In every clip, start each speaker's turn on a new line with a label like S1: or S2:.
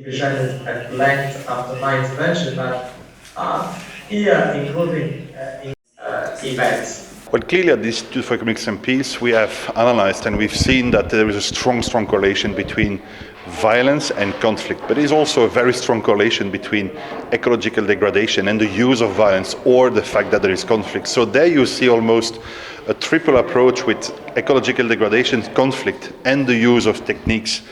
S1: presented at length after my intervention, but here including events.
S2: Well, clearly at the Institute for Economics and Peace, we have analyzed and we've seen that there is a strong correlation between violence and conflict, but there is also a very strong correlation between ecological degradation and the use of violence or the fact that there is conflict. So there you see almost a triple approach with ecological degradation, conflict, and the use of tactics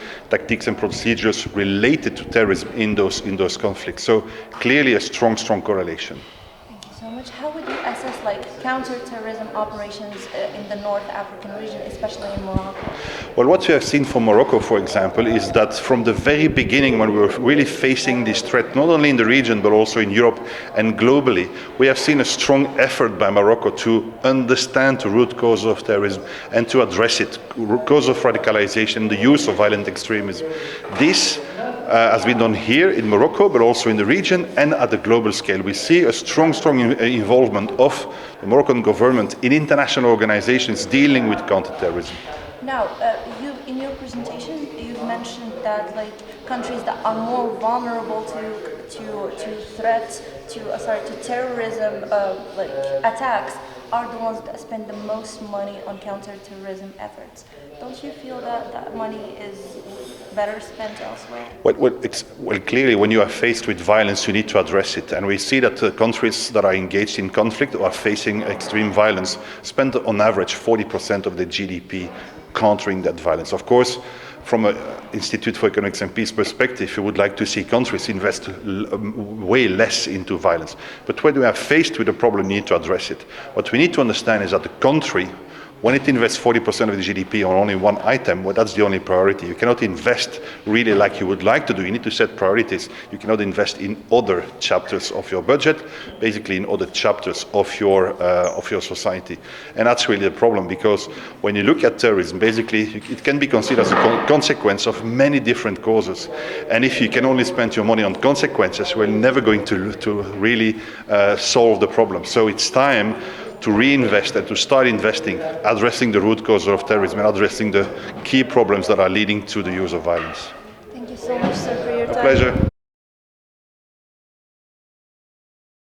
S2: and procedures related to terrorism in those conflicts. So clearly a strong correlation.
S3: Thank you so much. How would you assess counter-terrorism operations in the North African region, especially in Morocco?
S2: Well, what we have seen from Morocco, for example, is that from the very beginning, when we were really facing this threat, not only in the region, but also in Europe and globally, we have seen a strong effort by Morocco to understand the root cause of terrorism and to address it, root cause of radicalization, the use of violent extremism. This has been done here in Morocco, but also in the region and at the global scale. We see a strong involvement of the Moroccan government in international organizations dealing with counterterrorism.
S3: Now, in your presentation, you've mentioned that countries that are more vulnerable to terrorism attacks are the ones that spend the most money on counterterrorism efforts. Don't you feel that money is better spent elsewhere?
S2: Well, clearly, when you are faced with violence, you need to address it. And we see that the countries that are engaged in conflict or are facing extreme violence spend on average 40% of their GDP countering that violence. Of course, from an Institute for Economics and Peace perspective, you would like to see countries invest way less into violence. But when we are faced with a problem, we need to address it. What we need to understand is that the country, when it invests 40% of the GDP on only one item, well, that's the only priority. You cannot invest really like you would like to do. You need to set priorities. You cannot invest in other chapters of your budget, basically in other chapters of your society. And that's really the problem, because when you look at terrorism, basically it can be considered as a consequence of many different causes. And if you can only spend your money on consequences, we're never going to really solve the problem. So it's time to reinvest and to start investing, addressing the root cause of terrorism and addressing the key problems that are leading to the use of violence.
S3: Thank you so much, sir, for your time.
S2: A pleasure.